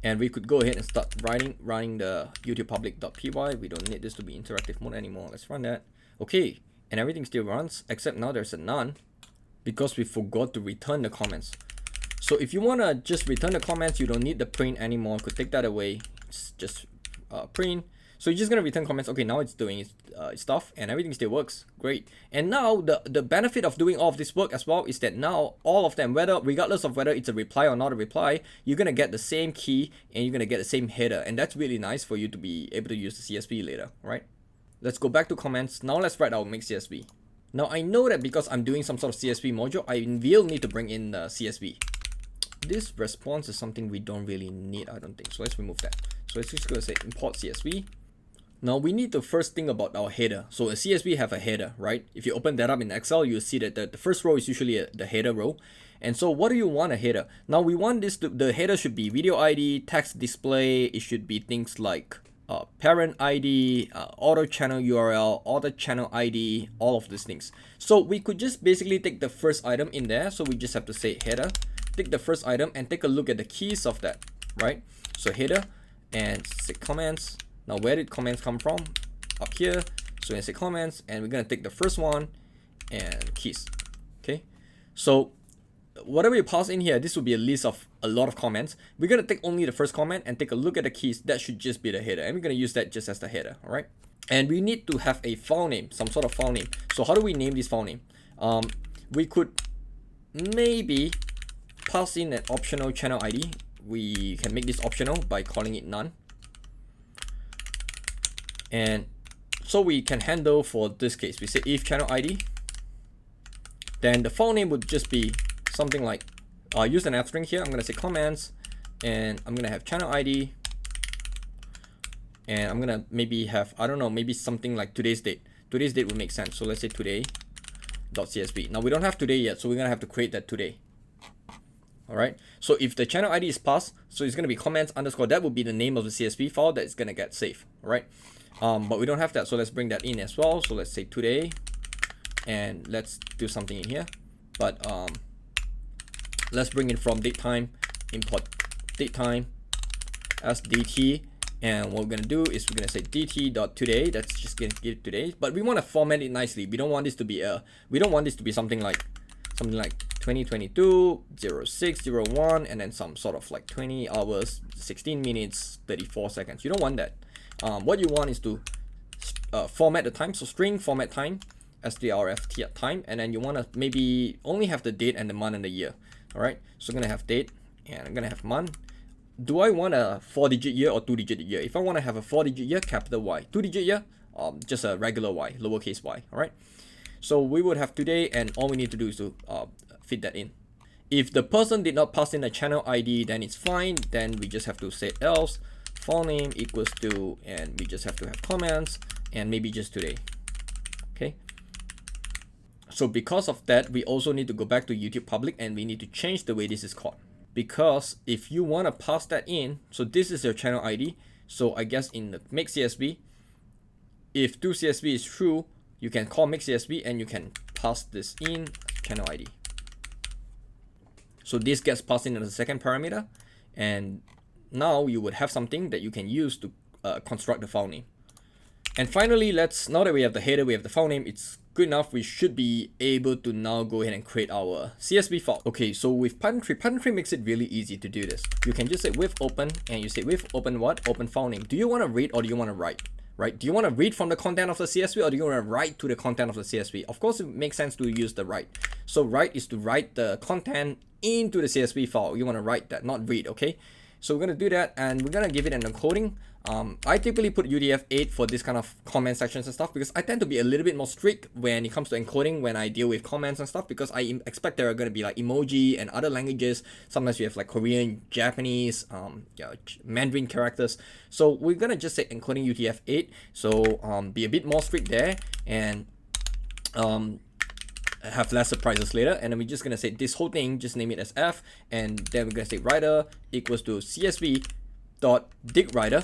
And we could go ahead and start running the YouTube public.py. We don't need this to be interactive mode anymore. Let's run that. Okay, and everything still runs, except now there's a none because we forgot to return the comments. So if you want to just return the comments, you don't need the print anymore. You could take that away. It's just print. So you're just gonna return comments. Okay, now it's doing its stuff and everything still works. Great. And now the benefit of doing all of this work as well is that now all of them, regardless of whether it's a reply or not a reply, you're gonna get the same key and you're gonna get the same header, and that's really nice for you to be able to use the CSV later, right? Let's go back to comments. Now let's write our make CSV. Now I know that because I'm doing some sort of CSV module, I will need to bring in the CSV. This response is something we don't really need, I don't think. So let's remove that. So let's just go say import CSV. Now we need to first think about our header. So a CSV have a header, right? If you open that up in Excel, you'll see that the first row is usually the header row. And so what do you want a header? Now we want this to, the header should be video ID, text display. It should be things like parent ID, auto channel URL, auto channel ID, all of these things. So we could just basically take the first item in there. So we just have to say header, take the first item and take a look at the keys of that, right? So header and say comments. Now where did comments come from? Up here. So we're gonna say comments and we're gonna take the first one and keys. Okay. So whatever you pass in here, this will be a list of a lot of comments. We're gonna take only the first comment and take a look at the keys. That should just be the header, and we're gonna use that just as the header. All right. And we need to have a file name, some sort of file name. So how do we name this file name? We could maybe pass in an optional channel ID. We can make this optional by calling it none. And so we can handle for this case, we say if channel ID, then the file name would just be something like, use an F string here. I'm gonna say comments, and I'm gonna have channel ID, and I'm gonna maybe have, I don't know, maybe something like today's date. Today's date would make sense. So let's say today.csv. Now we don't have today yet, so we're gonna have to create that today. All right. So if the channel ID is passed, so it's gonna be comments underscore. That would be the name of the CSV file that is gonna get saved. All right. But we don't have that, so let's bring that in as well. So let's say today, and let's do something in here. But let's bring it from datetime, import datetime as dt, and what we're gonna do is we're gonna say dt.today. That's just gonna give today, but we want to format it nicely. We don't want this to be something like 2022 0601 and then some sort of like 20 hours 16 minutes 34 seconds. You don't want that. What you want is to format the time, so string format time, strft time, and then you want to maybe only have the date and the month and the year. All right, so I'm gonna have date and I'm gonna have month. Do I want a 4-digit year or 2-digit year? If I want to have a 4-digit year, capital Y. 2-digit year, just a regular Y, lowercase y. All right, so we would have today, and all we need to do is to fit that in. If the person did not pass in a channel ID, then it's fine. Then we just have to say else file name equals to, and we just have to have comments and maybe just today. Okay. So because of that, we also need to go back to YouTube public and we need to change the way this is called. Because if you want to pass that in, so this is your channel ID. So I guess in the make CSV, if toCSV is true, you can call make CSV and you can pass this in channel ID. So this gets passed in as a second parameter, and now you would have something that you can use to construct the file name. And finally, now that we have the header, we have the file name, it's good enough. We should be able to now go ahead and create our CSV file. Okay, so with Python 3 makes it really easy to do this. You can just say with open, and you say with open what? Open file name. Do you want to read or do you want to write? Right? Do you want to read from the content of the CSV or do you want to write to the content of the CSV? Of course, it makes sense to use the write. So write is to write the content into the CSV file. You want to write that, not read, okay? So we're gonna do that, and we're gonna give it an encoding. I typically put UTF-8 for this kind of comment sections and stuff because I tend to be a little bit more strict when it comes to encoding when I deal with comments and stuff, because I expect there are going to be like emoji and other languages. Sometimes we have like Korean, Japanese, Mandarin characters. So we're going to just say encoding UTF-8. So be a bit more strict there, and have less surprises later. And then we're just going to say this whole thing, just name it as F, and then we're going to say writer equals to CSV dot dig writer.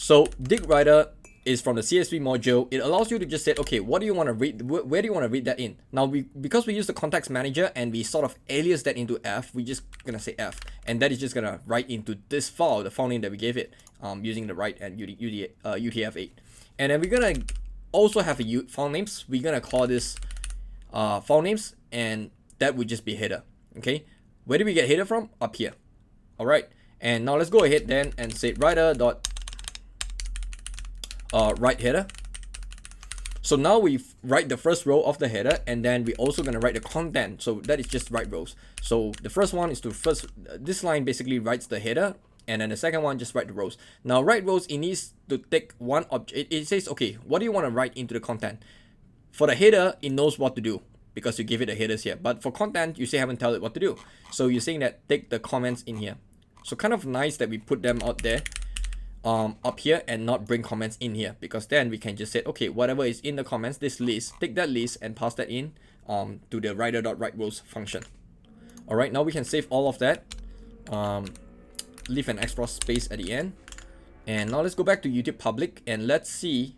So dig writer is from the CSV module. It allows you to just say, okay, what do you want to read? Where do you want to read that in? Now, because we use the context manager and we sort of alias that into F, we're just gonna say F, and that is just gonna write into this file, the file name that we gave it, using the write and UTF-8. And then we're gonna also have a file names. We're gonna call this file names, and that would just be header. Okay, where do we get header from? Up here. All right, and now let's go ahead then and say writer dot write header. So now we write the first row of the header, and then we're also going to write the content. So that is just write rows. So the first one is to this line basically writes the header, and then the second one just write the rows. Now write rows, it needs to take one object. It says, okay, what do you want to write into the content? For the header, it knows what to do because you give it the headers here. But for content, you say haven't tell it what to do. So you're saying that take the comments in here. So kind of nice that we put them out there. Up here and not bring comments in here, because then we can just say, okay, whatever is in the comments, this list, take that list and pass that in to the writer.writeRows function. All right, now we can save all of that, leave an extra space at the end, and now let's go back to YouTube public and let's see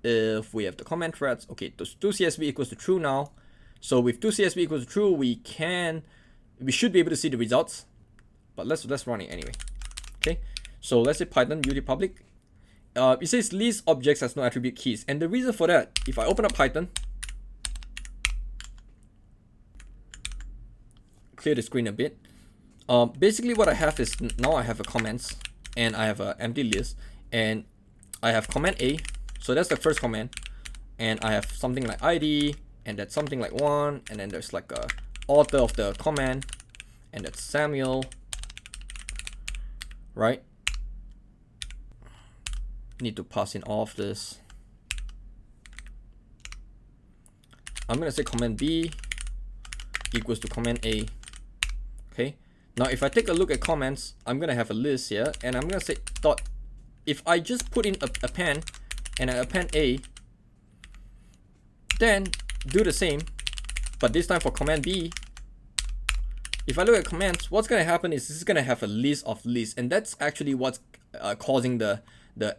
if we have the comment threads. Okay, those 2CSV equals to true now. So with 2CSV equals to true, we should be able to see the results, but let's run it anyway. Okay. So let's say Python YouTube public. It says list objects has no attribute keys, and the reason for that, if I open up Python, clear the screen a bit. Basically what I have is now I have a comments and I have an empty list, and I have comment A. So that's the first comment, and I have something like ID, and that's something like 1, and then there's like a author of the comment, and that's Samuel, right? Need to pass in all of this. I'm gonna say comment B equals to comment A. Okay, now if I take a look at comments, I'm gonna have a list here, and I'm gonna say dot. If I just put in a pen and I append A, then do the same, but this time for comment B. If I look at comments, what's gonna happen is this is gonna have a list of lists, and that's actually what's causing the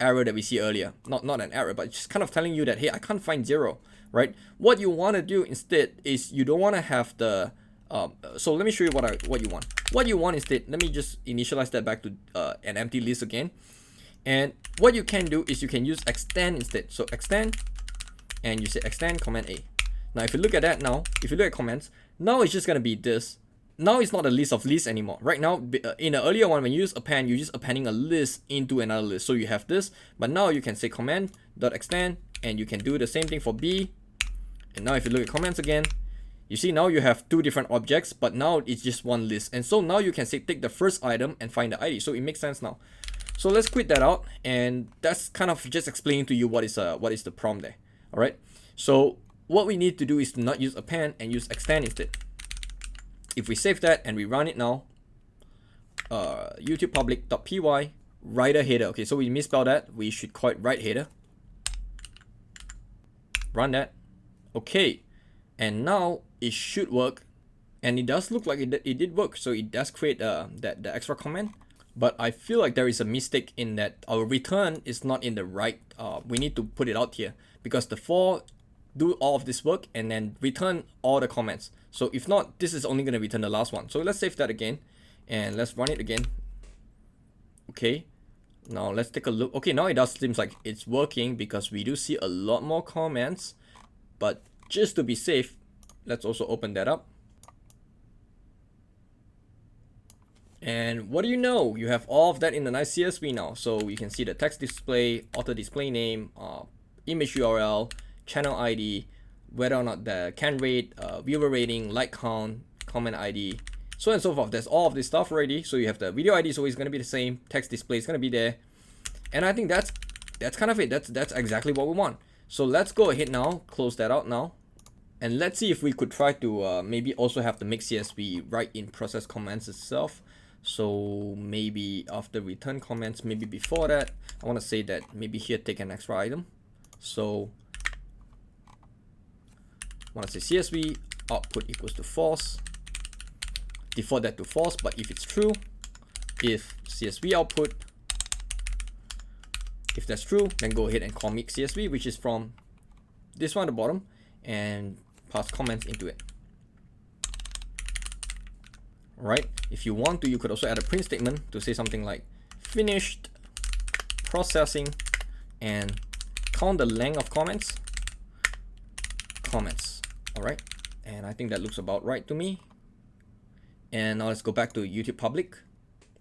error that we see earlier. Not an error, but just kind of telling you that, hey, I can't find 0, right? What you want to do instead is you don't want to have the so let me show you what you want. What you want instead, let me just initialize that back to an empty list again. And what you can do is you can use extend instead. So extend, and you say extend comment A. Now if you look at that now, if you look at comments, now it's just going to be this. Now it's not a list of lists anymore. Right now, in the earlier one, when you use append, you're just appending a list into another list. So you have this, but now you can say command.extend, and you can do the same thing for B. And now if you look at comments again, you see now you have two different objects, but now it's just one list. And so now you can say take the first item and find the ID. So it makes sense now. So let's quit that out, and that's kind of just explaining to you what is the prompt there. All right. So what we need to do is to not use append and use extend instead. If we save that and we run it now, YouTube public.py writer header. Okay, so we misspelled that. We should call it write header. Run that. Okay, and now it should work, and it does look like it did work. So it does create the extra comment, but I feel like there is a mistake in that our return is not in the right. We need to put it out here, because the for do all of this work and then return all the comments. So if not, this is only going to return the last one. So let's save that again and let's run it again. Okay, now let's take a look. Okay, now it does seems like it's working, because we do see a lot more comments. But just to be safe, let's also open that up. And what do you know? You have all of that in the nice CSV now. So you can see the text display, author display name, image URL, channel ID, whether or not the can rate, viewer rating, like count, comment ID, so on and so forth. There's all of this stuff already. So you have the video ID is always going to be the same, text display is going to be there, and I think that's kind of it. That's exactly what we want. So let's go ahead now, close that out now, and let's see if we could try to maybe also have the make CSV right in process comments itself. So maybe after return comments, maybe before that, I want to say that maybe here take an extra item. So I want to say CSV output equals to false, default that to false, but if it's true, if CSV output, if that's true, then go ahead and call make CSV, which is from this one at the bottom, and pass comments into it. Right? If you want to, you could also add a print statement to say something like finished processing and count the length of comments. All right, and I think that looks about right to me. And now let's go back to YouTube public.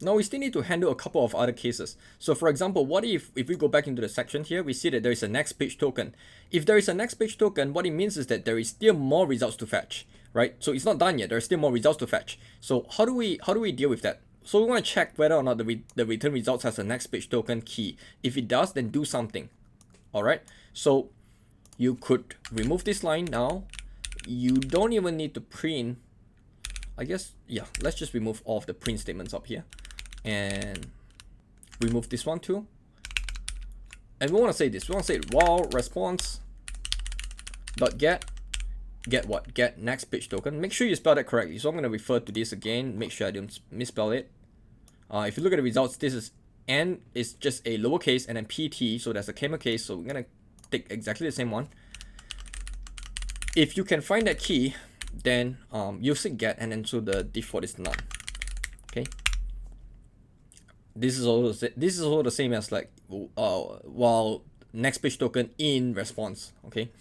Now we still need to handle a couple of other cases. So for example, what if we go back into the section here, we see that there is a next page token. If there is a next page token, what it means is that there is still more results to fetch, right? So it's not done yet. There are still more results to fetch. So how do we deal with that? So we want to check whether or not the return results has a next page token key. If it does, then do something. All right. So you could remove this line now. You don't even need to print. I guess, yeah, let's just remove all of the print statements up here and remove this one too. And we want to say this. We want to say while response dot get what? Get next page token. Make sure you spell that correctly. So I'm going to refer to this again. Make sure I don't misspell it. If you look at the results, this is N is just a lowercase and then PT. So that's a camel case. So we're going to take exactly the same one. If you can find that key, then you say get, and then so the default is none. Okay. This is also the same as like while next page token in response. Okay.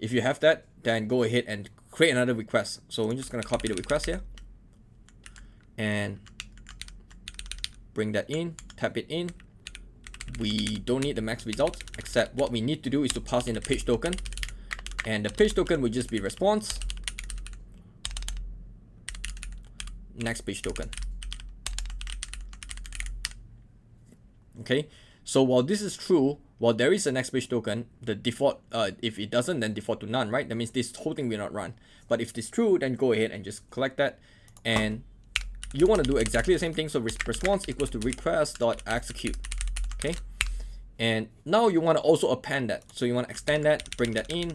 If you have that, then go ahead and create another request. So we're just gonna copy the request here and bring that in, tap it in. We don't need the max result, except what we need to do is to pass in the page token, and the page token will just be response next page token. Okay, so while this is true, while there is a next page token, the default, if it doesn't, then default to none, right? That means this whole thing will not run. But if it's true, then go ahead and just collect that, and you want to do exactly the same thing. So response equals to request dot execute. Okay, and now you want to also append that. So you want to extend that, bring that in.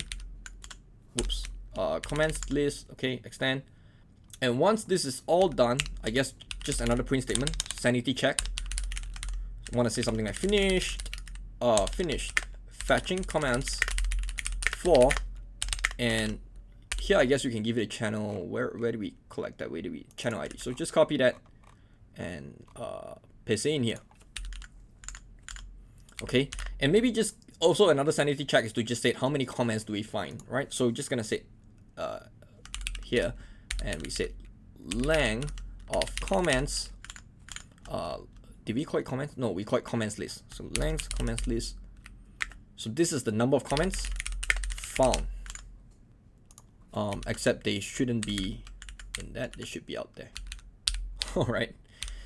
Whoops, comments list. Okay, extend. And once this is all done, I guess just another print statement, sanity check. I want to say something like finished fetching comments for, and here I guess you can give it a channel. Where do we collect that? Where do we channel ID? So just copy that and paste it in here. Okay, and maybe just also another sanity check is to just say how many comments do we find, right? So just gonna say here, and we say length of comments. Did we call it comments? No, we call it comments list. So length comments list. So this is the number of comments found. Except they shouldn't be in that. They should be out there. All right.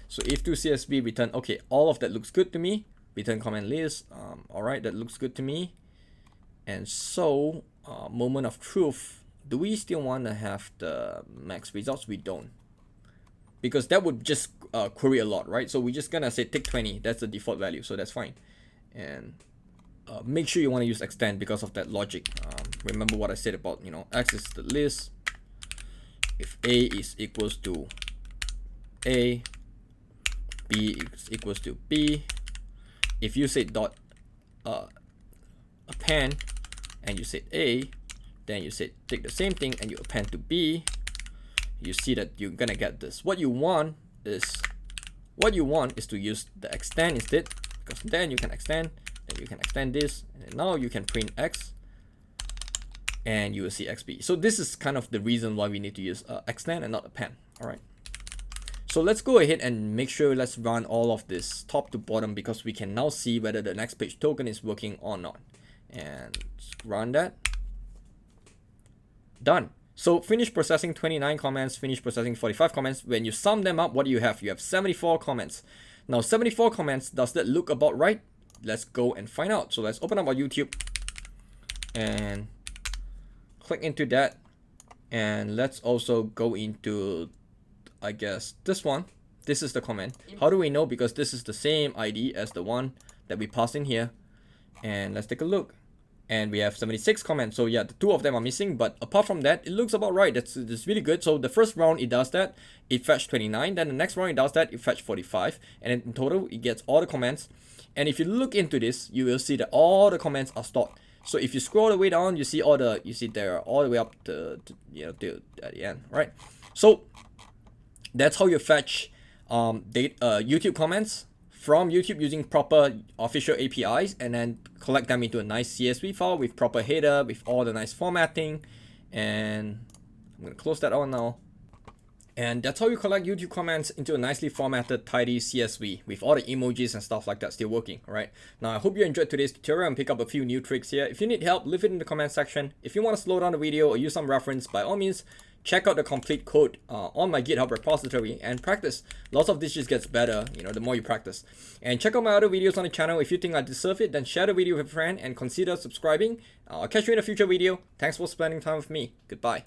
So if to CSV return, okay, all of that looks good to me. Return comment list. All right, that looks good to me. And so, moment of truth. Do we still want to have the max results? We don't, because that would just query a lot, right? So we're just gonna say take 20. That's the default value, so that's fine. And make sure you want to use extend because of that logic. Remember what I said about, you know, X is the list. If A is equals to A, B is equals to B. If you say dot append and you say A, then you say take the same thing and you append to B. You see that you're gonna get this. What you want is to use the extend instead, because then you can extend, then you can extend this, and now you can print X, and you will see XB. So this is kind of the reason why we need to use extend and not append. All right. So let's go ahead and make sure, let's run all of this top to bottom, because we can now see whether the next page token is working or not. And run that. Done. So finish processing 29 comments, finish processing 45 comments. When you sum them up, what do you have? You have 74 comments. Now 74 comments, does that look about right? Let's go and find out. So let's open up our YouTube and click into that. And let's also go into, I guess, this one. This is the comment. How do we know? Because this is the same ID as the one that we passed in here. And let's take a look. And we have 76 comments. So yeah, the 2 of them are missing. But apart from that, it looks about right. That's really good. So the first round, it does that. It fetched 29. Then the next round, it does that. It fetched 45. And in total, it gets all the comments. And if you look into this, you will see that all the comments are stored. So if you scroll the way down, you see there all the way up to at the end, right? So that's how you fetch YouTube comments from YouTube using proper official APIs, and then collect them into a nice CSV file with proper header, with all the nice formatting. And I'm gonna close that out now. And that's how you collect YouTube comments into a nicely formatted, tidy CSV with all the emojis and stuff like that still working, right? Now, I hope you enjoyed today's tutorial and pick up a few new tricks here. If you need help, leave it in the comment section. If you want to slow down the video or use some reference, by all means, check out the complete code on my GitHub repository and practice. Lots of this just gets better, the more you practice. And check out my other videos on the channel. If you think I deserve it, then share the video with a friend and consider subscribing. I'll catch you in a future video. Thanks for spending time with me. Goodbye.